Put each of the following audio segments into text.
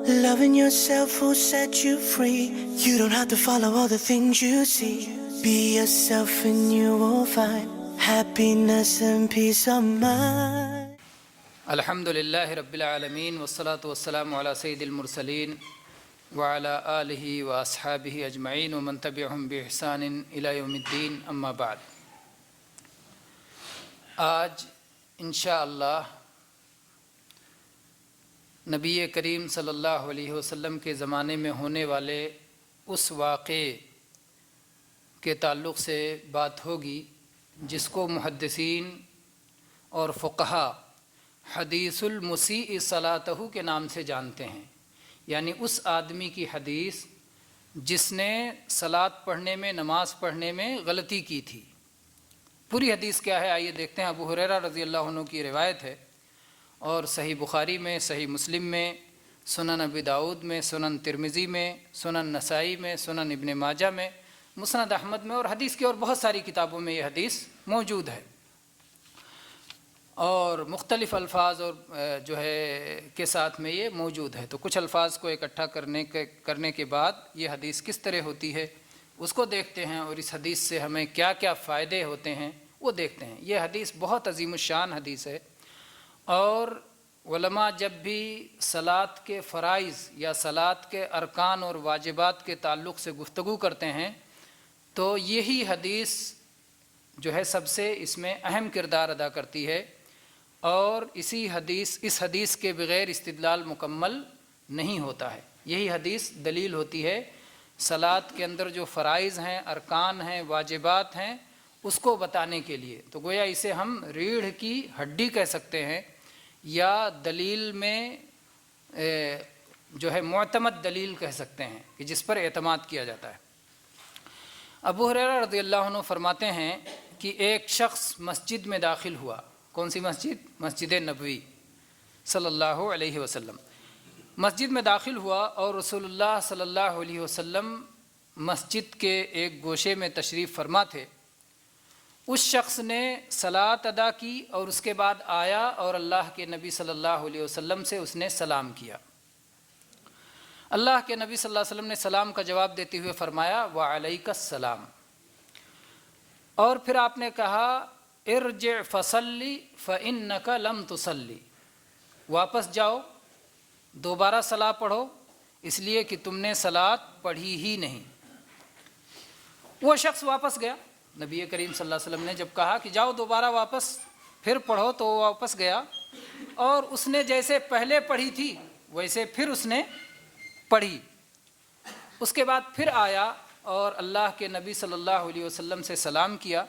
Loving yourself will set you free. You don't have to follow all the things you see. Be yourself and you will find happiness and peace of mind. الحمدللہ رب العالمین والصلاة والسلام علی سید المرسلین وعلی آلہ واصحابہ اجمعین ومن تبعہم بإحسان الی یوم الدین اما بعد۔ آج انشاءاللہ نبی کریم صلی اللہ علیہ وسلم کے زمانے میں ہونے والے اس واقعے کے تعلق سے بات ہوگی جس کو محدثین اور فقہا حدیث المسیء صلاتہ کے نام سے جانتے ہیں، یعنی اس آدمی کی حدیث جس نے صلاۃ پڑھنے میں، نماز پڑھنے میں غلطی کی تھی۔ پوری حدیث کیا ہے آئیے دیکھتے ہیں۔ ابو ہریرہ رضی اللہ عنہ کی روایت ہے، اور صحیح بخاری میں، صحیح مسلم میں، سنن ابی داؤد میں، سنن ترمذی میں، سنن نسائی میں، سنن ابن ماجہ میں، مسند احمد میں، اور حدیث کی اور بہت ساری کتابوں میں یہ حدیث موجود ہے، اور مختلف الفاظ اور کے ساتھ میں یہ موجود ہے۔ تو کچھ الفاظ کو اکٹھا کرنے کے بعد یہ حدیث کس طرح ہوتی ہے اس کو دیکھتے ہیں، اور اس حدیث سے ہمیں کیا کیا فائدے ہوتے ہیں وہ دیکھتے ہیں۔ یہ حدیث بہت عظیم الشان حدیث ہے، اور علماء جب بھی صلاۃ کے فرائض یا صلاۃ کے ارکان اور واجبات کے تعلق سے گفتگو کرتے ہیں تو یہی حدیث سب سے اس میں اہم کردار ادا کرتی ہے، اور اس حدیث کے بغیر استدلال مکمل نہیں ہوتا ہے۔ یہی حدیث دلیل ہوتی ہے صلاۃ کے اندر جو فرائض ہیں، ارکان ہیں، واجبات ہیں، اس کو بتانے کے لیے۔ تو گویا اسے ہم ریڑھ کی ہڈی کہہ سکتے ہیں، یا دلیل میں معتمد دلیل کہہ سکتے ہیں کہ جس پر اعتماد کیا جاتا ہے۔ ابو ہریرہ رضی اللہ عنہ فرماتے ہیں کہ ایک شخص مسجد میں داخل ہوا۔ کون سی مسجد؟ مسجد نبوی صلی اللہ علیہ وسلم۔ مسجد میں داخل ہوا اور رسول اللہ صلی اللہ علیہ وسلم مسجد کے ایک گوشے میں تشریف فرما تھے۔ اس شخص نے صلاۃ ادا کی اور اس کے بعد آیا اور اللہ کے نبی صلی اللہ علیہ وسلم سے اس نے سلام کیا۔ اللہ کے نبی صلی اللہ علیہ وسلم نے سلام کا جواب دیتے ہوئے فرمایا وعلیک السلام، اور پھر آپ نے کہا ارجع فصلی فإنک لم تصلی، واپس جاؤ، دوبارہ صلاۃ پڑھو، اس لیے کہ تم نے صلاۃ پڑھی ہی نہیں۔ وہ شخص واپس گیا۔ نبی کریم صلی اللہ علیہ وسلم نے جب کہا کہ جاؤ دوبارہ واپس پھر پڑھو، تو وہ واپس گیا، اور اس نے جیسے پہلے پڑھی تھی ویسے پھر اس نے پڑھی۔ اس کے بعد پھر آیا اور اللہ کے نبی صلی اللہ علیہ وسلم سے سلام کیا۔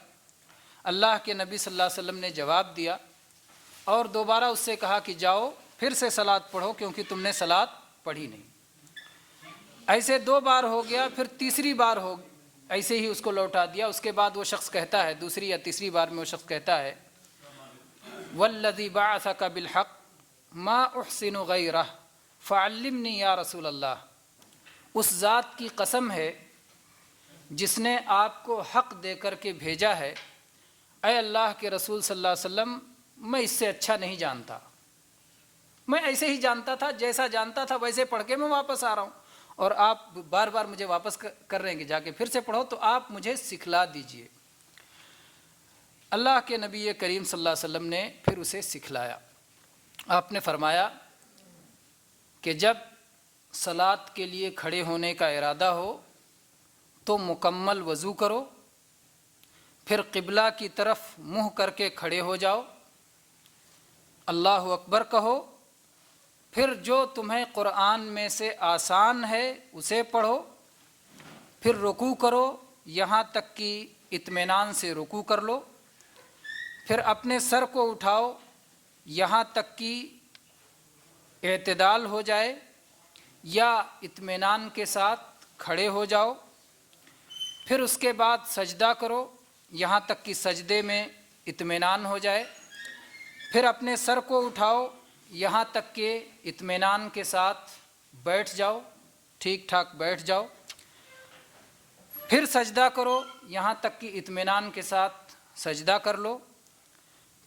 اللہ کے نبی صلی اللہ علیہ وسلم نے جواب دیا اور دوبارہ اس سے کہا کہ جاؤ پھر سے صلاۃ پڑھو کیونکہ تم نے صلاۃ پڑھی نہیں۔ ایسے دو بار ہو گیا، پھر تیسری بار ہو ایسے ہی اس کو لوٹا دیا۔ اس کے بعد وہ شخص کہتا ہے، دوسری یا تیسری بار میں وہ شخص کہتا ہے والذی بعثک بالحق ما احسن غیرہ فعلمنی یا رسول اللہ، اس ذات کی قسم ہے جس نے آپ کو حق دے کر کے بھیجا ہے، اے اللہ کے رسول صلی اللہ علیہ وسلم میں اس سے اچھا نہیں جانتا، میں ایسے ہی جانتا تھا، جیسا جانتا تھا ویسے پڑھ کے میں واپس آ رہا ہوں، اور آپ بار بار مجھے واپس کر رہے ہیں کہ جا کے پھر سے پڑھو، تو آپ مجھے سکھلا دیجئے۔ اللہ کے نبی کریم صلی اللہ علیہ وسلم نے پھر اسے سکھلایا۔ آپ نے فرمایا کہ جب صلاۃ کے لیے کھڑے ہونے کا ارادہ ہو تو مکمل وضو کرو، پھر قبلہ کی طرف منہ کر کے کھڑے ہو جاؤ، اللہ اکبر کہو، پھر جو تمہیں قرآن میں سے آسان ہے اسے پڑھو، پھر رکوع کرو یہاں تک کہ اطمینان سے رکوع کر لو، پھر اپنے سر کو اٹھاؤ یہاں تک کہ اعتدال ہو جائے یا اطمینان کے ساتھ کھڑے ہو جاؤ، پھر اس کے بعد سجدہ کرو یہاں تک کہ سجدے میں اطمینان ہو جائے، پھر اپنے سر کو اٹھاؤ یہاں تک کہ اطمینان کے ساتھ بیٹھ جاؤ، ٹھیک ٹھاک بیٹھ جاؤ، پھر سجدہ کرو یہاں تک کہ اطمینان کے ساتھ سجدہ کر لو،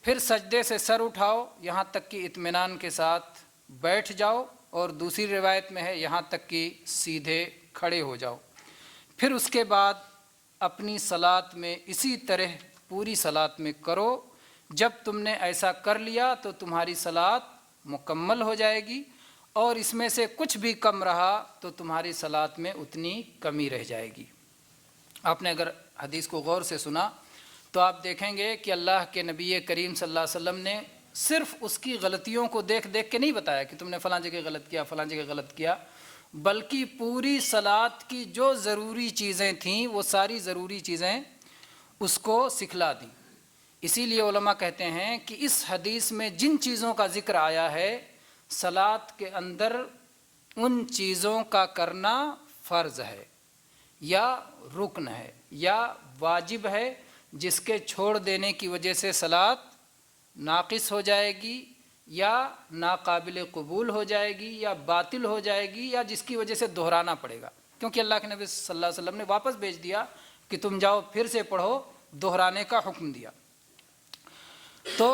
پھر سجدے سے سر اٹھاؤ یہاں تک کہ اطمینان کے ساتھ بیٹھ جاؤ، اور دوسری روایت میں ہے یہاں تک کہ سیدھے کھڑے ہو جاؤ۔ پھر اس کے بعد اپنی صلات میں اسی طرح پوری صلات میں کرو۔ جب تم نے ایسا کر لیا تو تمہاری صلات مکمل ہو جائے گی، اور اس میں سے کچھ بھی کم رہا تو تمہاری صلات میں اتنی کمی رہ جائے گی۔ آپ نے اگر حدیث کو غور سے سنا تو آپ دیکھیں گے کہ اللہ کے نبی کریم صلی اللہ علیہ وسلم نے صرف اس کی غلطیوں کو دیکھ دیکھ کے نہیں بتایا کہ تم نے فلاں جگہ غلط کیا، فلاں جگہ غلط کیا، بلکہ پوری صلات کی جو ضروری چیزیں تھیں وہ ساری ضروری چیزیں اس کو سکھلا دیں۔ اسی لیے علماء کہتے ہیں کہ اس حدیث میں جن چیزوں کا ذکر آیا ہے، صلات کے اندر ان چیزوں کا کرنا فرض ہے یا رکن ہے یا واجب ہے، جس کے چھوڑ دینے کی وجہ سے صلات ناقص ہو جائے گی یا ناقابل قبول ہو جائے گی یا باطل ہو جائے گی، یا جس کی وجہ سے دہرانا پڑے گا، کیونکہ اللہ کے نبی صلی اللہ علیہ وسلم نے واپس بھیج دیا کہ تم جاؤ پھر سے پڑھو، دہرانے کا حکم دیا۔ تو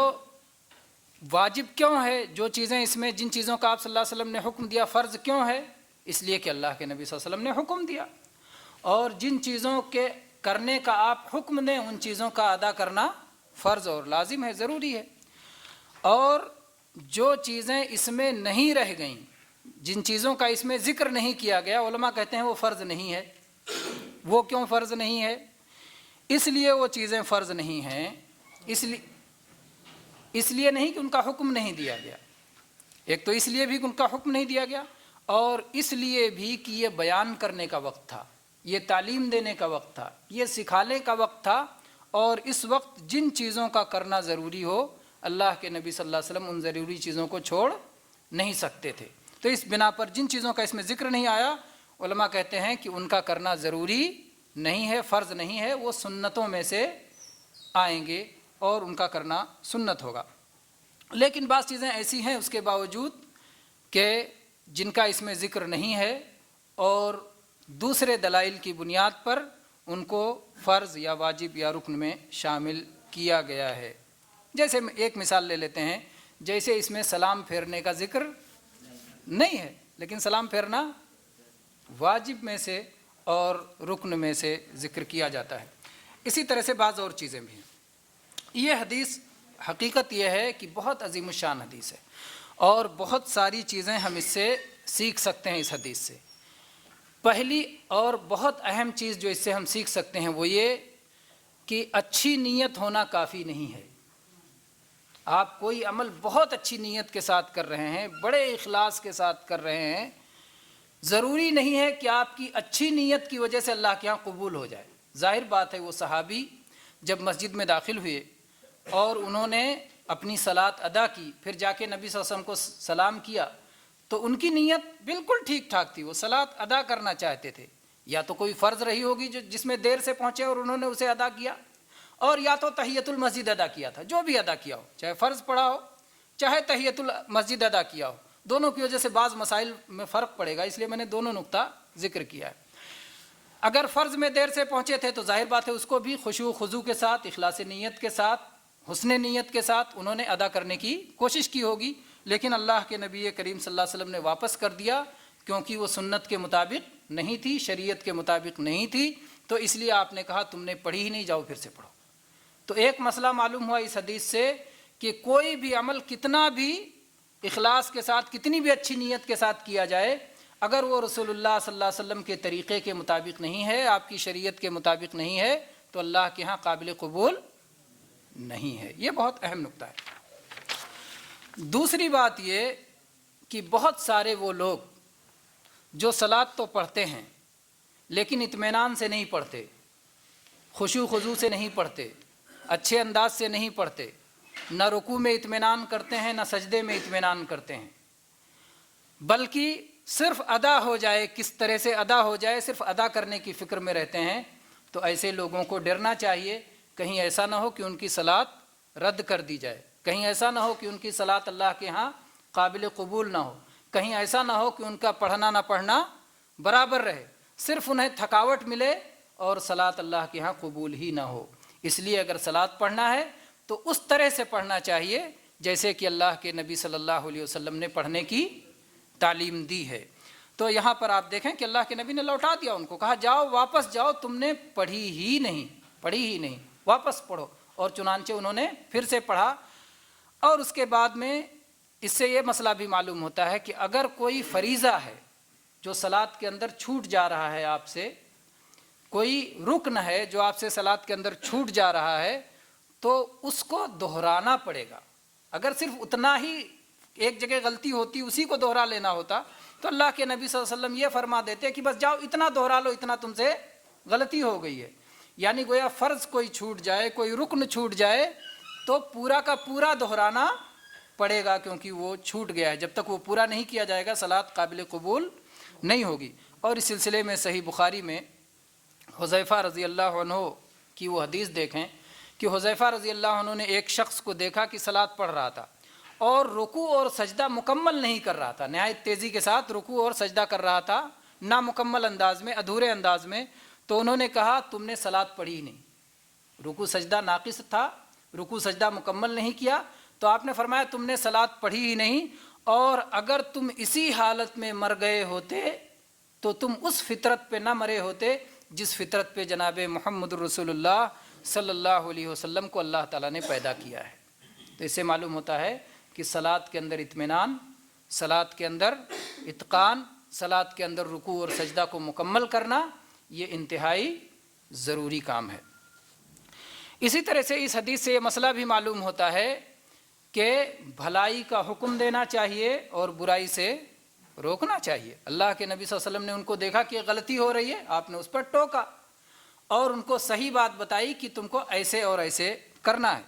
واجب کیوں ہے؟ جو چیزیں اس میں جن چیزوں کا آپ صلی اللہ علیہ وسلم نے حکم دیا فرض کیوں ہے؟ اس لیے کہ اللہ کے نبی صلی اللہ علیہ وسلم نے حکم دیا، اور جن چیزوں کے کرنے کا آپ حکم دیں ان چیزوں کا ادا کرنا فرض اور لازم ہے، ضروری ہے۔ اور جو چیزیں اس میں نہیں رہ گئیں، جن چیزوں کا اس میں ذکر نہیں کیا گیا، علماء کہتے ہیں وہ فرض نہیں ہے۔ وہ کیوں فرض نہیں ہے؟ اس لیے وہ چیزیں فرض نہیں ہیں، اس لیے نہیں کہ ان کا حکم نہیں دیا گیا، ایک تو اس لیے بھی کہ ان کا حکم نہیں دیا گیا، اور اس لیے بھی کہ یہ بیان کرنے کا وقت تھا، یہ تعلیم دینے کا وقت تھا، یہ سکھانے کا وقت تھا، اور اس وقت جن چیزوں کا کرنا ضروری ہو اللہ کے نبی صلی اللہ علیہ وسلم ان ضروری چیزوں کو چھوڑ نہیں سکتے تھے۔ تو اس بنا پر جن چیزوں کا اس میں ذکر نہیں آیا، علماء کہتے ہیں کہ ان کا کرنا ضروری نہیں ہے، فرض نہیں ہے، وہ سنتوں میں سے آئیں گے اور ان کا کرنا سنت ہوگا۔ لیکن بعض چیزیں ایسی ہیں اس کے باوجود کہ جن کا اس میں ذکر نہیں ہے، اور دوسرے دلائل کی بنیاد پر ان کو فرض یا واجب یا رکن میں شامل کیا گیا ہے۔ جیسے ایک مثال لے لیتے ہیں، جیسے اس میں سلام پھیرنے کا ذکر نہیں ہے، لیکن سلام پھیرنا واجب میں سے اور رکن میں سے ذکر کیا جاتا ہے۔ اسی طرح سے بعض اور چیزیں بھی ہیں۔ یہ حدیث حقیقت یہ ہے کہ بہت عظیم الشان حدیث ہے، اور بہت ساری چیزیں ہم اس سے سیکھ سکتے ہیں اس حدیث سے۔ پہلی اور بہت اہم چیز جو اس سے ہم سیکھ سکتے ہیں وہ یہ کہ اچھی نیت ہونا کافی نہیں ہے۔ آپ کوئی عمل بہت اچھی نیت کے ساتھ کر رہے ہیں، بڑے اخلاص کے ساتھ کر رہے ہیں، ضروری نہیں ہے کہ آپ کی اچھی نیت کی وجہ سے اللہ کے ہاں قبول ہو جائے۔ ظاہر بات ہے وہ صحابی جب مسجد میں داخل ہوئے اور انہوں نے اپنی صلات ادا کی، پھر جا کے نبی صلی اللہ علیہ وسلم کو سلام کیا، تو ان کی نیت بالکل ٹھیک ٹھاک تھی، وہ صلات ادا کرنا چاہتے تھے۔ یا تو کوئی فرض رہی ہوگی جس میں دیر سے پہنچے اور انہوں نے اسے ادا کیا، اور یا تو تحیۃ المسجد ادا کیا تھا، جو بھی ادا کیا ہو، چاہے فرض پڑھا ہو چاہے تحیۃ المسجد ادا کیا ہو، دونوں کی وجہ سے بعض مسائل میں فرق پڑے گا، اس لیے میں نے دونوں نقطہ ذکر کیا ہے۔ اگر فرض میں دیر سے پہنچے تھے تو ظاہر بات ہے اس کو بھی خشوع و خضوع کے ساتھ، اخلاص نیت کے ساتھ، حسن نیت کے ساتھ انہوں نے ادا کرنے کی کوشش کی ہوگی، لیکن اللہ کے نبی کریم صلی اللہ علیہ وسلم نے واپس کر دیا، کیونکہ وہ سنت کے مطابق نہیں تھی، شریعت کے مطابق نہیں تھی، تو اس لیے آپ نے کہا تم نے پڑھی ہی نہیں، جاؤ پھر سے پڑھو۔ تو ایک مسئلہ معلوم ہوا اس حدیث سے کہ کوئی بھی عمل کتنا بھی اخلاص کے ساتھ، کتنی بھی اچھی نیت کے ساتھ کیا جائے، اگر وہ رسول اللہ صلی اللہ علیہ وسلم کے طریقے کے مطابق نہیں ہے، آپ کی شریعت کے مطابق نہیں ہے، تو اللہ کے ہاں قابل قبول نہیں ہے۔ یہ بہت اہم نقطہ ہے۔ دوسری بات یہ کہ بہت سارے وہ لوگ جو صلات تو پڑھتے ہیں لیکن اطمینان سے نہیں پڑھتے، خشوع خضوع سے نہیں پڑھتے، اچھے انداز سے نہیں پڑھتے، نہ رکوع میں اطمینان کرتے ہیں نہ سجدے میں اطمینان کرتے ہیں، بلکہ صرف ادا ہو جائے، کس طرح سے ادا ہو جائے، صرف ادا کرنے کی فکر میں رہتے ہیں، تو ایسے لوگوں کو ڈرنا چاہیے، کہیں ایسا نہ ہو کہ ان کی صلات رد کر دی جائے، کہیں ایسا نہ ہو کہ ان کی صلات اللہ کے ہاں قابل قبول نہ ہو، کہیں ایسا نہ ہو کہ ان کا پڑھنا نہ پڑھنا برابر رہے، صرف انہیں تھکاوٹ ملے اور صلات اللہ کے ہاں قبول ہی نہ ہو۔ اس لیے اگر صلات پڑھنا ہے تو اس طرح سے پڑھنا چاہیے جیسے کہ اللہ کے نبی صلی اللہ علیہ وسلم نے پڑھنے کی تعلیم دی ہے۔ تو یہاں پر آپ دیکھیں کہ اللہ کے نبی نے لوٹا دیا ان کو، کہا جاؤ واپس جاؤ، تم نے پڑھی ہی نہیں، واپس پڑھو۔ اور چنانچہ انہوں نے پھر سے پڑھا۔ اور اس کے بعد میں اس سے یہ مسئلہ بھی معلوم ہوتا ہے کہ اگر کوئی فریضہ ہے جو صلاۃ کے اندر چھوٹ جا رہا ہے، آپ سے کوئی رکن ہے جو آپ سے صلاۃ کے اندر چھوٹ جا رہا ہے، تو اس کو دہرانا پڑے گا۔ اگر صرف اتنا ہی ایک جگہ غلطی ہوتی اسی کو دوہرا لینا ہوتا تو اللہ کے نبی صلی اللہ علیہ وسلم یہ فرما دیتے کہ بس جاؤ اتنا دوہرا لو، اتنا تم سے غلطی ہو گئی ہے۔ یعنی گویا فرض کوئی چھوٹ جائے، کوئی رکن چھوٹ جائے تو پورا کا پورا دہرانا پڑے گا، کیونکہ وہ چھوٹ گیا ہے۔ جب تک وہ پورا نہیں کیا جائے گا صلاۃ قابل قبول نہیں ہوگی۔ اور اس سلسلے میں صحیح بخاری میں حذیفہ رضی اللہ عنہ کی وہ حدیث دیکھیں کہ حذیفہ رضی اللہ عنہ نے ایک شخص کو دیکھا کہ صلاۃ پڑھ رہا تھا اور رکوع اور سجدہ مکمل نہیں کر رہا تھا، نہایت تیزی کے ساتھ رکوع اور سجدہ کر رہا تھا، نامکمل انداز میں، ادھورے انداز میں۔ تو انہوں نے کہا تم نے صلاۃ پڑھی ہی نہیں، رکوع سجدہ ناقص تھا، رکوع سجدہ مکمل نہیں کیا۔ تو آپ نے فرمایا تم نے صلاۃ پڑھی ہی نہیں، اور اگر تم اسی حالت میں مر گئے ہوتے تو تم اس فطرت پہ نہ مرے ہوتے جس فطرت پہ جناب محمد رسول اللہ صلی اللہ علیہ وسلم کو اللہ تعالیٰ نے پیدا کیا ہے۔ تو اس سے معلوم ہوتا ہے کہ صلاۃ کے اندر اطمینان، صلاۃ کے اندر اتقان، صلاۃ کے اندر رکوع اور سجدہ کو مکمل کرنا یہ انتہائی ضروری کام ہے۔ اسی طرح سے اس حدیث سے یہ مسئلہ بھی معلوم ہوتا ہے کہ بھلائی کا حکم دینا چاہیے اور برائی سے روکنا چاہیے۔ اللہ کے نبی صلی اللہ علیہ وسلم نے ان کو دیکھا کہ غلطی ہو رہی ہے، آپ نے اس پر ٹوکا اور ان کو صحیح بات بتائی کہ تم کو ایسے اور ایسے کرنا ہے۔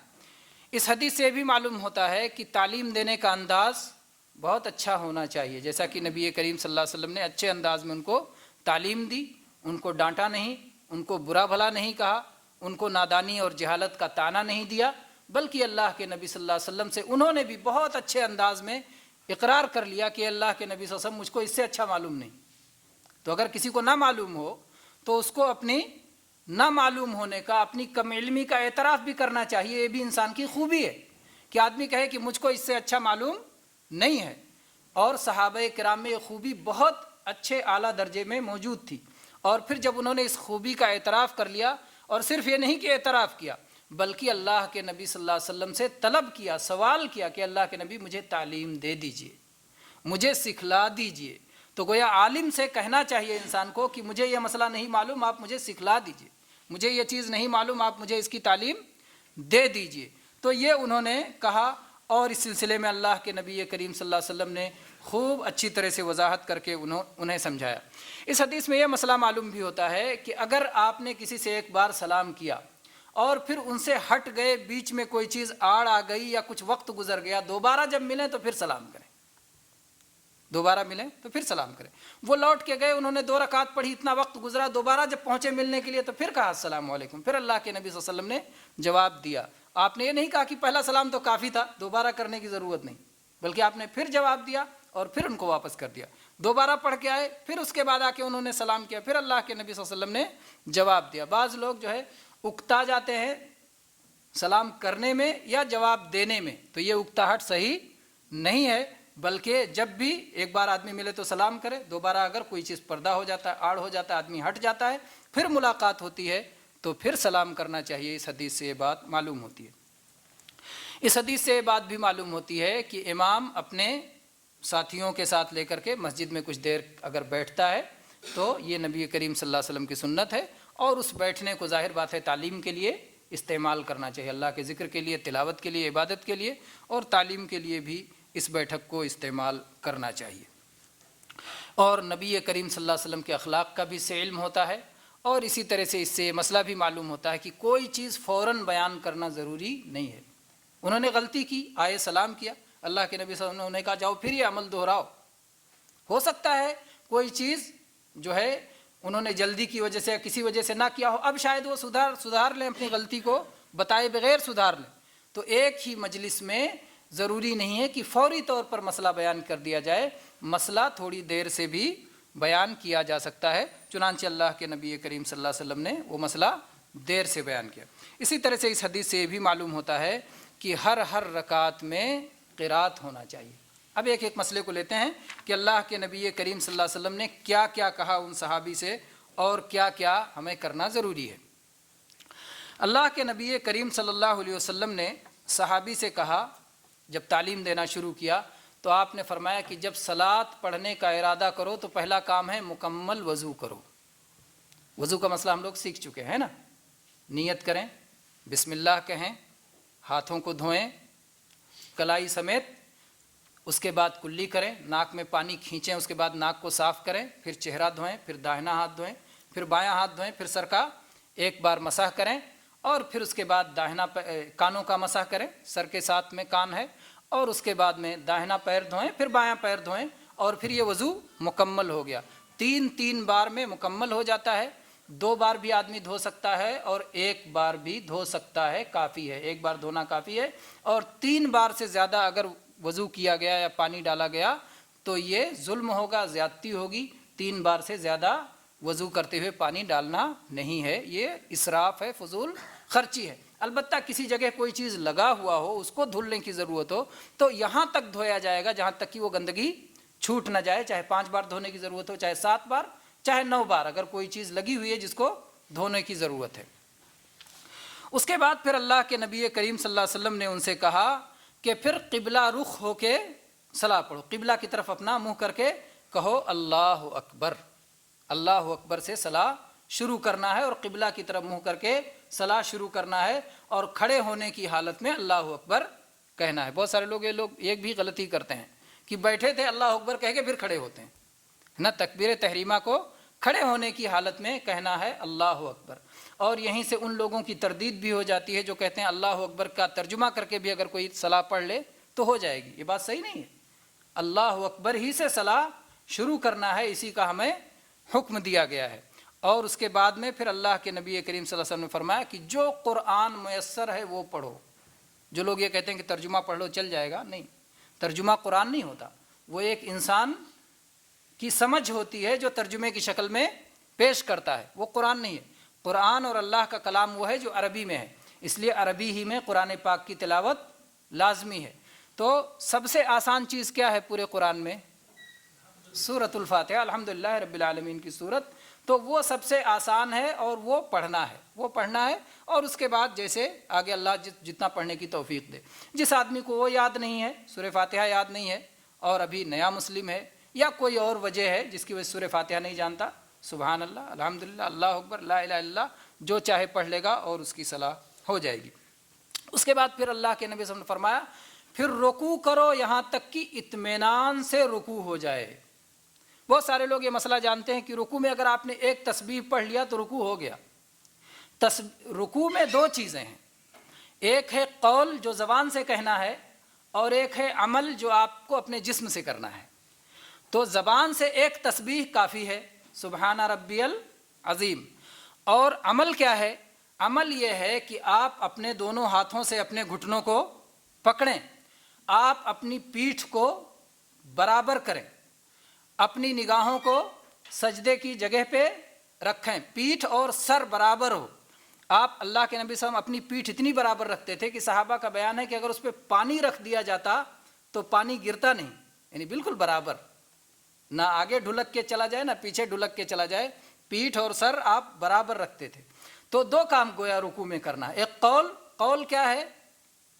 اس حدیث سے بھی معلوم ہوتا ہے کہ تعلیم دینے کا انداز بہت اچھا ہونا چاہیے، جیسا کہ نبی کریم صلی اللہ علیہ وسلم نے اچھے انداز میں ان کو تعلیم دی، ان کو ڈانٹا نہیں، ان کو برا بھلا نہیں کہا، ان کو نادانی اور جہالت کا طعنہ نہیں دیا، بلکہ اللہ کے نبی صلی اللہ علیہ وسلم سے انہوں نے بھی بہت اچھے انداز میں اقرار کر لیا کہ اللہ کے نبی صلی اللہ علیہ وسلم مجھ کو اس سے اچھا معلوم نہیں۔ تو اگر کسی کو نہ معلوم ہو تو اس کو اپنی نہ معلوم ہونے کا، اپنی کم علمی کا اعتراف بھی کرنا چاہیے۔ یہ بھی انسان کی خوبی ہے کہ آدمی کہے کہ مجھ کو اس سے اچھا معلوم نہیں ہے۔ اور صحابہ کرام میں یہ خوبی بہت اچھے اعلیٰ درجے میں موجود تھی، اور پھر جب انہوں نے اس خوبی کا اعتراف کر لیا، اور صرف یہ نہیں کہ اعتراف کیا بلکہ اللہ کے نبی صلی اللہ علیہ وسلم سے طلب کیا، سوال کیا کہ اللہ کے نبی مجھے تعلیم دے دیجئے، مجھے سکھلا دیجئے۔ تو گویا عالم سے کہنا چاہیے انسان کو کہ مجھے یہ مسئلہ نہیں معلوم، آپ مجھے سکھلا دیجئے، مجھے یہ چیز نہیں معلوم، آپ مجھے اس کی تعلیم دے دیجئے۔ تو یہ انہوں نے کہا، اور اس سلسلے میں اللہ کے نبی کریم صلی اللہ علیہ وسلم نے خوب اچھی طرح سے وضاحت کر کے انہیں سمجھایا۔ اس حدیث میں یہ مسئلہ معلوم بھی ہوتا ہے کہ اگر آپ نے کسی سے ایک بار سلام کیا اور پھر ان سے ہٹ گئے، بیچ میں کوئی چیز آڑ آ گئی یا کچھ وقت گزر گیا، دوبارہ جب ملیں تو پھر سلام کریں، دوبارہ ملیں تو پھر سلام کریں۔ وہ لوٹ کے گئے، انہوں نے 2 رکعت پڑھی، اتنا وقت گزرا، دوبارہ جب پہنچے ملنے کے لیے تو پھر کہا السلام علیکم، پھر اللہ کے نبی صلی اللہ علیہ وسلم نے جواب دیا۔ آپ نے یہ نہیں کہا کہ پہلا سلام تو کافی تھا، دوبارہ کرنے کی ضرورت نہیں، بلکہ آپ نے پھر جواب دیا اور پھر ان کو واپس کر دیا۔ دوبارہ پڑھ کے آئے، پھر اس کے بعد آ کے انہوں نے سلام کیا، پھر اللہ کے نبی صلی اللہ علیہ وسلم نے جواب دیا۔ بعض لوگ جو ہے اکتا جاتے ہیں سلام کرنے میں یا جواب دینے میں، تو یہ اکتاہٹ صحیح نہیں ہے، بلکہ جب بھی ایک بار آدمی ملے تو سلام کرے، دوبارہ اگر کوئی چیز پردہ ہو جاتا ہے، آڑ ہو جاتا ہے، آدمی ہٹ جاتا ہے، پھر ملاقات ہوتی ہے تو پھر سلام کرنا چاہیے۔ اس حدیث سے یہ بات معلوم ہوتی ہے۔ اس حدیث سے یہ بات بھی معلوم ہوتی ہے کہ امام اپنے ساتھیوں کے ساتھ لے کر کے مسجد میں کچھ دیر اگر بیٹھتا ہے تو یہ نبی کریم صلی اللہ علیہ وسلم کی سنت ہے، اور اس بیٹھنے کو ظاہر بات ہے تعلیم کے لیے استعمال کرنا چاہیے، اللہ کے ذکر کے لیے، تلاوت کے لیے، عبادت کے لیے اور تعلیم کے لیے بھی اس بیٹھک کو استعمال کرنا چاہیے۔ اور نبی کریم صلی اللہ علیہ وسلم کے اخلاق کا بھی اس سے علم ہوتا ہے، اور اسی طرح سے اس سے مسئلہ بھی معلوم ہوتا ہے کہ کوئی چیز فوراً بیان کرنا ضروری نہیں ہے۔ انہوں نے غلطی کی، آئے سلام کیا، اللہ کے نبی صلی اللہ علیہ وسلم نے کہا جاؤ پھر یہ عمل دہراؤ۔ ہو سکتا ہے کوئی چیز جو ہے انہوں نے جلدی کی وجہ سے کسی وجہ سے نہ کیا ہو، اب شاید وہ سدھار لیں، اپنی غلطی کو بتائے بغیر سدھار لیں۔ تو ایک ہی مجلس میں ضروری نہیں ہے کہ فوری طور پر مسئلہ بیان کر دیا جائے، مسئلہ تھوڑی دیر سے بھی بیان کیا جا سکتا ہے، چنانچہ اللہ کے نبی کریم صلی اللہ علیہ وسلم نے وہ مسئلہ دیر سے بیان کیا۔ اسی طرح سے اس حدیث سے یہ بھی معلوم ہوتا ہے کہ ہر رکعت میں قرات ہونا چاہیے۔ اب ایک ایک مسئلے کو لیتے ہیں کہ اللہ کے نبی کریم صلی اللہ علیہ وسلم نے کیا کیا کہا ان صحابی سے اور کیا کیا ہمیں کرنا ضروری ہے۔ اللہ کے نبی کریم صلی اللہ علیہ وسلم نے صحابی سے کہا، جب تعلیم دینا شروع کیا تو آپ نے فرمایا کہ جب صلاۃ پڑھنے کا ارادہ کرو تو پہلا کام ہے مکمل وضو کرو۔ وضو کا مسئلہ ہم لوگ سیکھ چکے ہیں نا، نیت کریں، بسم اللہ کہیں، ہاتھوں کو دھوئیں کلائی سمیت، اس کے بعد کلی کریں، ناک میں پانی کھینچیں، اس کے بعد ناک کو صاف کریں، پھر چہرہ دھوئیں، پھر داہنا ہاتھ دھوئیں، پھر بایاں ہاتھ دھوئیں، پھر سر کا ایک بار مسح کریں، اور پھر اس کے بعد کانوں کا مسح کریں، سر کے ساتھ میں کان ہے، اور اس کے بعد میں داہنا پیر دھوئیں، پھر بایاں پیر دھوئیں، اور پھر یہ وضو مکمل ہو گیا۔ 3 بار میں مکمل ہو جاتا ہے۔ 2 بار بھی آدمی دھو سکتا ہے اور 1 بار بھی دھو سکتا ہے، کافی ہے، 1 بار دھونا کافی ہے۔ اور 3 بار سے زیادہ اگر وضو کیا گیا یا پانی ڈالا گیا تو یہ ظلم ہوگا، زیادتی ہوگی۔ 3 بار سے زیادہ وضو کرتے ہوئے پانی ڈالنا نہیں ہے، یہ اسراف ہے، فضول خرچی ہے۔ البتہ کسی جگہ کوئی چیز لگا ہوا ہو، اس کو دھلنے کی ضرورت ہو تو یہاں تک دھویا جائے گا جہاں تک کہ وہ گندگی چھوٹ نہ جائے، چاہے 5 بار دھونے کی ضرورت ہو، چاہے 7 بار، چاہے 9 بار، اگر کوئی چیز لگی ہوئی ہے جس کو دھونے کی ضرورت ہے۔ اس کے بعد پھر اللہ کے نبی کریم صلی اللہ علیہ وسلم نے ان سے کہا کہ پھر قبلہ رخ ہو کے صلاۃ پڑھو، قبلہ کی طرف اپنا منہ کر کے کہو اللہ اکبر۔ اللہ اکبر سے صلاۃ شروع کرنا ہے اور قبلہ کی طرف منہ کر کے صلاۃ شروع کرنا ہے، اور کھڑے ہونے کی حالت میں اللہ اکبر کہنا ہے۔ بہت سارے لوگ ایک بھی غلطی کرتے ہیں کہ بیٹھے تھے اللہ اکبر کہہ کے پھر کھڑے ہوتے ہیں نا، تکبیر تحریمہ کو کھڑے ہونے کی حالت میں کہنا ہے اللہ اکبر۔ اور یہیں سے ان لوگوں کی تردید بھی ہو جاتی ہے جو کہتے ہیں اللہ اکبر کا ترجمہ کر کے بھی اگر کوئی صلاۃ پڑھ لے تو ہو جائے گی، یہ بات صحیح نہیں ہے۔ اللہ اکبر ہی سے صلاۃ شروع کرنا ہے، اسی کا ہمیں حکم دیا گیا ہے۔ اور اس کے بعد میں پھر اللہ کے نبی کریم صلی اللہ علیہ وسلم نے فرمایا کہ جو قرآن میسر ہے وہ پڑھو۔ جو لوگ یہ کہتے ہیں کہ ترجمہ پڑھ لو چل جائے گا، نہیں، ترجمہ قرآن نہیں ہوتا، وہ ایک انسان کی سمجھ ہوتی ہے جو ترجمے کی شکل میں پیش کرتا ہے، وہ قرآن نہیں ہے۔ قرآن اور اللہ کا کلام وہ ہے جو عربی میں ہے، اس لیے عربی ہی میں قرآن پاک کی تلاوت لازمی ہے۔ تو سب سے آسان چیز کیا ہے پورے قرآن میں؟ سورۃ الفاتحہ، الحمدللہ رب العالمین کی سورت، تو وہ سب سے آسان ہے اور وہ پڑھنا ہے۔ اور اس کے بعد جیسے آگے اللہ جتنا پڑھنے کی توفیق دے۔ جس آدمی کو وہ یاد نہیں ہے، سورہ فاتحہ یاد نہیں ہے، اور ابھی نیا مسلم ہے یا کوئی اور وجہ ہے جس کی وجہ سے سورہ فاتحہ نہیں جانتا، سبحان اللہ، الحمدللہ، اللہ اکبر، لا الہ الا اللہ، جو چاہے پڑھ لے گا اور اس کی صلاح ہو جائے گی۔ اس کے بعد پھر اللہ کے نبی صلی اللہ علیہ وسلم نے فرمایا پھر رکوع کرو یہاں تک کہ اطمینان سے رکوع ہو جائے۔ بہت سارے لوگ یہ مسئلہ جانتے ہیں کہ رکوع میں اگر آپ نے ایک تسبیح پڑھ لیا تو رکوع ہو گیا۔ رکوع میں 2 چیزیں ہیں، ایک ہے قول جو زبان سے کہنا ہے، اور ایک ہے عمل جو آپ کو اپنے جسم سے کرنا ہے۔ تو زبان سے ایک تسبیح کافی ہے، سبحان ربی العظیم۔ اور عمل کیا ہے؟ عمل یہ ہے کہ آپ اپنے دونوں ہاتھوں سے اپنے گھٹنوں کو پکڑیں، آپ اپنی پیٹھ کو برابر کریں، اپنی نگاہوں کو سجدے کی جگہ پہ رکھیں، پیٹھ اور سر برابر ہو۔ آپ اللہ کے نبی صلی اللہ علیہ وسلم اپنی پیٹھ اتنی برابر رکھتے تھے کہ صحابہ کا بیان ہے کہ اگر اس پہ پانی رکھ دیا جاتا تو پانی گرتا نہیں، یعنی بالکل برابر، نہ آگے ڈھلک کے چلا جائے نہ پیچھے ڈھلک کے چلا جائے، پیٹھ اور سر آپ برابر رکھتے تھے۔ تو 2 کام گویا رکوع میں کرنا ہے، ایک قول کیا ہے؟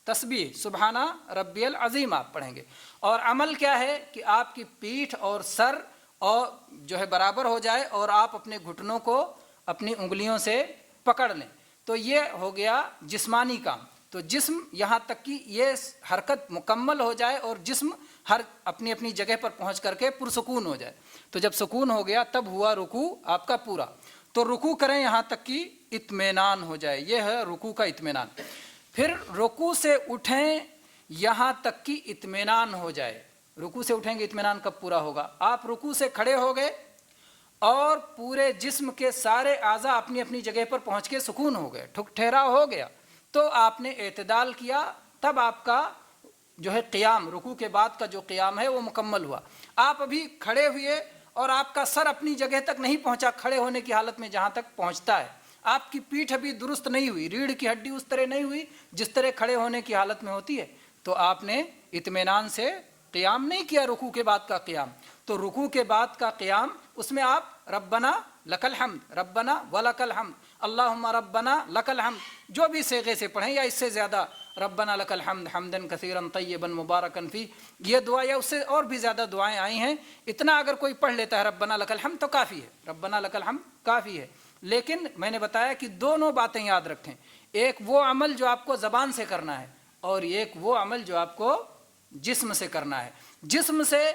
تسبیح سبحانہ ربی العظیم آپ پڑھیں گے، اور عمل کیا ہے کہ آپ کی پیٹھ اور سر اور جو ہے برابر ہو جائے اور آپ اپنے گھٹنوں کو اپنی انگلیوں سے پکڑ لیں۔ تو یہ ہو گیا جسمانی کام۔ تو جسم یہاں تک کہ یہ حرکت مکمل ہو جائے اور جسم ہر اپنی اپنی جگہ پر پہنچ کر کے پرسکون ہو جائے، تو جب سکون ہو گیا تب ہوا رکوع آپ کا پورا۔ تو رکوع کریں یہاں تک کہ اطمینان ہو جائے، یہ ہے رکوع کا اطمینان۔ پھر رکوع سے اٹھیں یہاں تک کہ اطمینان ہو جائے۔ رکوع سے اٹھیں گے، اطمینان کب پورا ہوگا؟ آپ رکوع سے کھڑے ہو گئے اور پورے جسم کے سارے اعضاء اپنی اپنی جگہ پر پہنچ کے سکون ہو گئے، ٹھہراؤ ہو گیا، تو آپ نے اعتدال کیا، تب آپ کا جو ہے قیام، رکوع کے بعد کا جو قیام ہے وہ مکمل ہوا۔ آپ ابھی کھڑے ہوئے اور آپ کا سر اپنی جگہ تک نہیں پہنچا، کھڑے ہونے کی حالت میں جہاں تک پہنچتا ہے، آپ کی پیٹھ ابھی درست نہیں ہوئی، ریڑھ کی ہڈی اس طرح نہیں ہوئی جس طرح کھڑے ہونے کی حالت میں ہوتی ہے، تو آپ نے اطمینان سے قیام نہیں کیا رکوع کے بعد کا قیام، تو رکوع کے بعد کا قیام اس میں آپ ربنا لک الحمد، ربنا ولک الحمد، اللہم ربنا لک الحمد جو بھی صیغے سے پڑھیں، یا اس سے زیادہ ربنا لک الحمد حمدا کثیرا طیبا مبارکا فی، یہ دعا یا اس سے اور بھی زیادہ دعائیں آئی ہیں، اتنا اگر کوئی پڑھ لیتا ہے ربنا لک الحمد تو کافی ہے، ربنا لک الحمد کافی ہے۔ لیکن میں نے بتایا کہ دونوں باتیں یاد رکھیں، ایک وہ عمل جو آپ کو زبان سے کرنا ہے، اور ایک وہ عمل جو آپ کو جسم سے کرنا ہے۔ جسم سے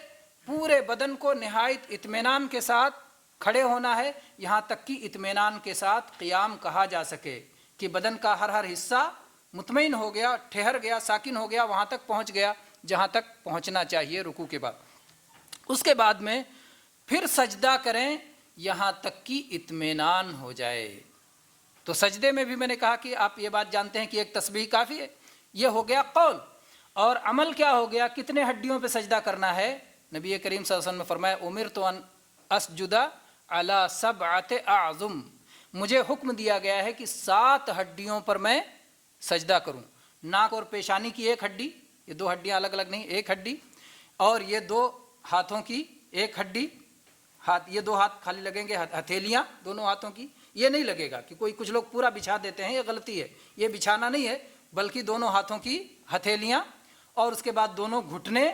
پورے بدن کو نہایت اطمینان کے ساتھ کھڑے ہونا ہے، یہاں تک کہ اطمینان کے ساتھ قیام کہا جا سکے، کہ بدن کا ہر حصہ مطمئن ہو گیا، ٹھہر گیا، ساکن ہو گیا، وہاں تک پہنچ گیا جہاں تک پہنچنا چاہیے رکوع کے بعد۔ اس کے بعد میں پھر سجدہ کریں یہاں تک کہ اطمینان ہو جائے۔ تو سجدے میں بھی میں نے کہا کہ آپ یہ بات جانتے ہیں کہ ایک تسبیح کافی ہے، یہ ہو گیا قول۔ اور عمل کیا ہو گیا، کتنے ہڈیوں پہ سجدہ کرنا ہے؟ نبی کریم صلی اللہ علیہ وسلم نے فرمایا امرت ان اسجد علی 7 اعظم، مجھے حکم دیا گیا ہے کہ 7 ہڈیوں پر میں سجدہ کروں۔ ناک اور پیشانی کی ایک ہڈی، یہ 2 ہڈیاں الگ الگ نہیں، ایک ہڈی، اور یہ 2 ہاتھوں کی ایک ہڈی، یہ 2 ہاتھ خالی لگیں گے، ہتھیلیاں دونوں ہاتھوں کی، یہ نہیں لگے گا کہ کچھ لوگ پورا بچھا دیتے ہیں، یہ غلطی ہے، یہ بچھانا نہیں ہے، بلکہ دونوں ہاتھوں کی ہتھیلیاں، اور اس کے بعد دونوں گھٹنے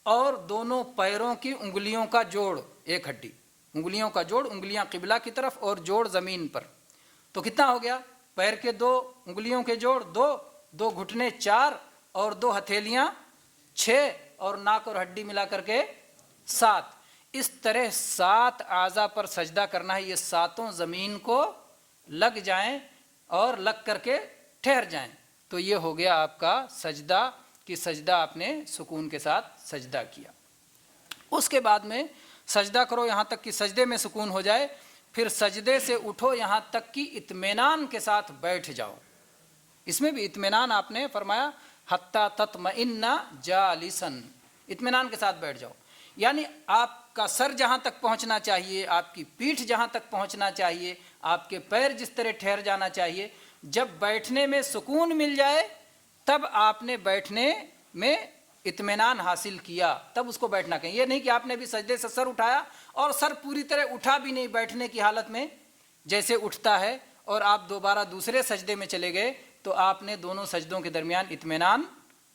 اور دونوں پیروں کی انگلیوں کا جوڑ ایک ہڈی، انگلیوں کا جوڑ، انگلیاں قبلہ کی طرف اور جوڑ زمین پر۔ تو کتنا ہو گیا؟ پیر کے 2 انگلیوں کے جوڑ 2 گھٹنے 4 اور 2 ہتھیلیاں 6 اور ناک اور ہڈی ملا کر کے 7۔ اس طرح 7 اعضاء پر سجدہ کرنا ہے، یہ 7 زمین کو لگ جائیں اور لگ کر کے ٹھہر جائیں، تو یہ ہو گیا آپ کا سجدہ، کہ سجدہ آپ نے سکون کے ساتھ سجدہ کیا۔ اس کے بعد میں سجدہ کرو یہاں تک کہ سجدے میں سکون ہو جائے، پھر سجدے سے اٹھو یہاں تک کہ اطمینان کے ساتھ بیٹھ جاؤ۔ اس میں بھی اطمینان آپ نے فرمایا حتی تطمئن جالسا، اطمینان کے ساتھ بیٹھ جاؤ، یعنی آپ کا سر جہاں تک پہنچنا چاہیے، آپ کی پیٹھ جہاں تک پہنچنا چاہیے، آپ کے پیر جس طرح ٹھہر جانا چاہیے، جب بیٹھنے میں سکون مل جائے تب آپ نے بیٹھنے میں اطمینان حاصل کیا، تب اس کو بیٹھنا کہیں۔ یہ نہیں کہ آپ نے بھی سجدے سے سر اٹھایا اور سر پوری طرح اٹھا بھی نہیں بیٹھنے کی حالت میں جیسے اٹھتا ہے، اور آپ دوبارہ دوسرے سجدے میں چلے گئے، تو آپ نے دونوں سجدوں کے درمیان اطمینان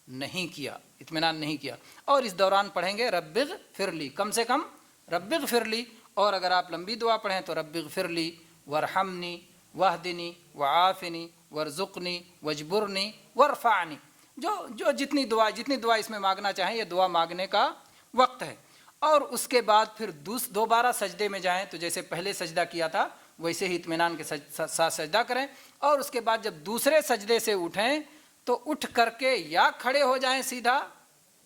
نہیں کیا۔ اور اس دوران پڑھیں گے رب اغفر لی، کم سے کم رب اغفر لی، اور اگر آپ لمبی دعا پڑھیں تو رب اغفر لی وارحمنی واہدنی وعافنی وارزقنی واجبرنی وارفعنی، جو جتنی دعا اس میں مانگنا چاہیں، یہ دعا مانگنے کا وقت ہے۔ اور اس کے بعد پھر دوبارہ سجدے میں جائیں تو جیسے پہلے سجدہ کیا تھا ویسے ہی اطمینان کے ساتھ سجدہ کریں، اور اس کے بعد جب دوسرے سجدے سے اٹھیں تو اٹھ کر کے یا کھڑے ہو جائیں سیدھا،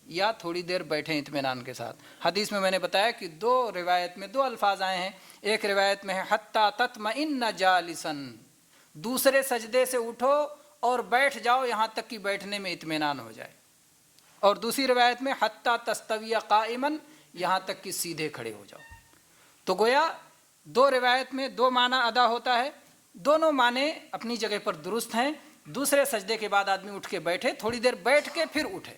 یا تھوڑی دیر بیٹھیں اطمینان کے ساتھ۔ حدیث میں نے بتایا کہ 2 روایت میں 2 الفاظ آئے ہیں، ایک روایت میں ہے حتی تطمئن جالسا، دوسرے سجدے سے اٹھو اور بیٹھ جاؤ یہاں تک کہ بیٹھنے میں اطمینان ہو جائے، اور دوسری روایت میں حتی تستوی قائما، یہاں تک کہ سیدھے کھڑے ہو جاؤ۔ تو گویا 2 روایت میں 2 معنی ادا ہوتا ہے، دونوں معنی اپنی جگہ پر درست ہیں۔ دوسرے سجدے کے بعد آدمی اٹھ کے بیٹھے، تھوڑی دیر بیٹھ کے پھر اٹھے،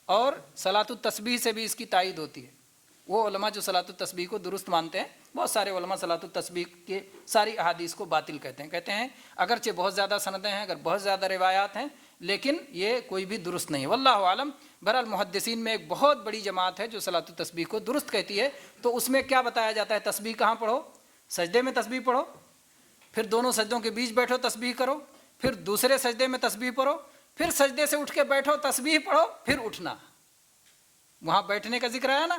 اور صلاۃ التسبیح سے بھی اس کی تائید ہوتی ہے۔ وہ علماء جو صلاۃ التسبیح کو درست مانتے ہیں، بہت سارے علماء صلاۃ التسبیح کے ساری احادیث کو باطل کہتے ہیں اگرچہ بہت زیادہ سندیں ہیں، اگر بہت زیادہ روایات ہیں، لیکن یہ کوئی بھی درست نہیں ہے، واللہ عالم۔ بہرحال محدثین میں ایک بہت بڑی جماعت ہے جو صلاۃ التسبیح کو درست کہتی ہے، تو اس میں کیا بتایا جاتا ہے؟ تسبیح کہاں پڑھو؟ سجدے میں تسبیح پڑھو، پھر دونوں سجدوں کے بیچ بیٹھو تسبیح کرو، پھر دوسرے سجدے میں تسبیح پڑھو، پھر سجدے سے اٹھ کے بیٹھو تسبیح پڑھو، پھر اٹھنا۔ وہاں بیٹھنے کا ذکر آیا نا،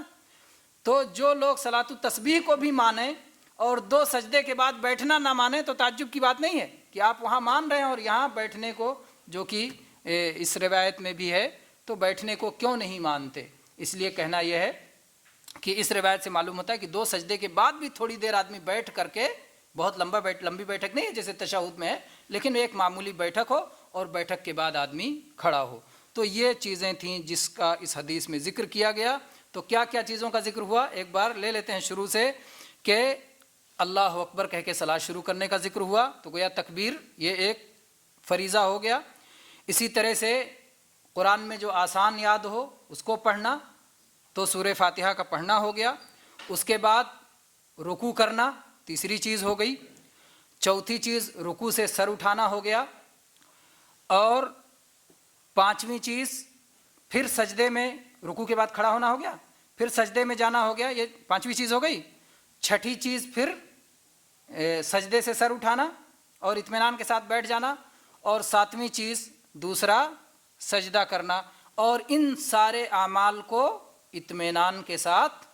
تو جو لوگ صلاۃ التسبیح کو بھی مانیں اور 2 سجدے کے بعد بیٹھنا نہ مانیں تو تعجب کی بات نہیں ہے کہ آپ وہاں مان رہے ہیں اور یہاں بیٹھنے کو، جو کہ اس روایت میں بھی ہے، تو بیٹھنے کو کیوں نہیں مانتے؟ اس لیے کہنا یہ ہے کہ اس روایت سے معلوم ہوتا ہے کہ 2 سجدے کے بعد بھی تھوڑی دیر آدمی بیٹھ کر کے، بہت لمبی بیٹھک نہیں ہے جیسے تشہد میں ہے، لیکن ایک معمولی بیٹھک ہو اور بیٹھک کے بعد آدمی کھڑا ہو۔ تو یہ چیزیں تھیں جس کا اس حدیث میں ذکر کیا گیا۔ تو کیا کیا چیزوں کا ذکر ہوا؟ ایک بار لے لیتے ہیں شروع سے، کہ اللہ اکبر کہہ کے صلاۃ شروع کرنے کا ذکر ہوا، تو گویا تکبیر یہ ایک فریضہ ہو گیا۔ اسی طرح سے قرآن میں جو آسان یاد ہو اس کو پڑھنا، تو سورہ فاتحہ کا پڑھنا ہو گیا. اس کے بعد رکوع کرنا تیسری چیز ہو گئی. چوتھی چیز رکوع سے سر اٹھانا ہو گیا. اور پانچویں چیز پھر سجدے میں، رکوع کے بعد کھڑا ہونا ہو گیا، پھر سجدے میں جانا ہو گیا، یہ پانچویں چیز ہو گئی. چھٹی چیز پھر سجدے سے سر اٹھانا اور اطمینان کے ساتھ بیٹھ جانا. اور ساتویں چیز دوسرا سجدہ کرنا. اور ان سارے اعمال کو اطمینان کے ساتھ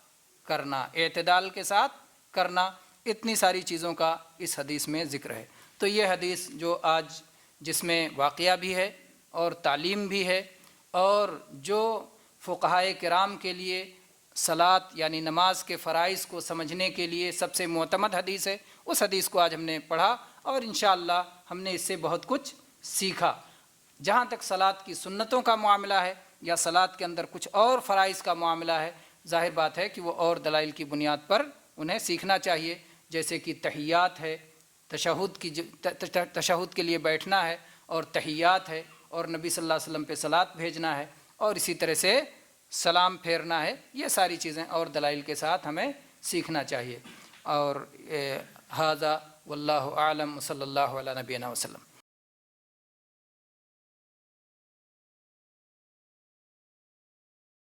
کرنا، اعتدال کے ساتھ کرنا. اتنی ساری چیزوں کا اس حدیث میں ذکر ہے. تو یہ حدیث جو آج جس میں واقعہ بھی ہے اور تعلیم بھی ہے، اور جو فقہائے کرام کے لیے صلاۃ یعنی نماز کے فرائض کو سمجھنے کے لیے سب سے معتمد حدیث ہے، اس حدیث کو آج ہم نے پڑھا اور انشاءاللہ ہم نے اس سے بہت کچھ سیکھا. جہاں تک صلاۃ کی سنتوں کا معاملہ ہے یا صلاۃ کے اندر کچھ اور فرائض کا معاملہ ہے، ظاہر بات ہے کہ وہ اور دلائل کی بنیاد پر انہیں سیکھنا چاہیے. جیسے کہ تحیات ہے، تشہد کے لیے بیٹھنا ہے، اور تحیات ہے، اور نبی صلی اللہ علیہ وسلم پہ صلاۃ بھیجنا ہے، اور اسی طرح سے سلام پھیرنا ہے. یہ ساری چیزیں اور دلائل کے ساتھ ہمیں سیکھنا چاہیے. اور ھذا واللہ اعلم صلی اللہ علیہ نبینا وسلم.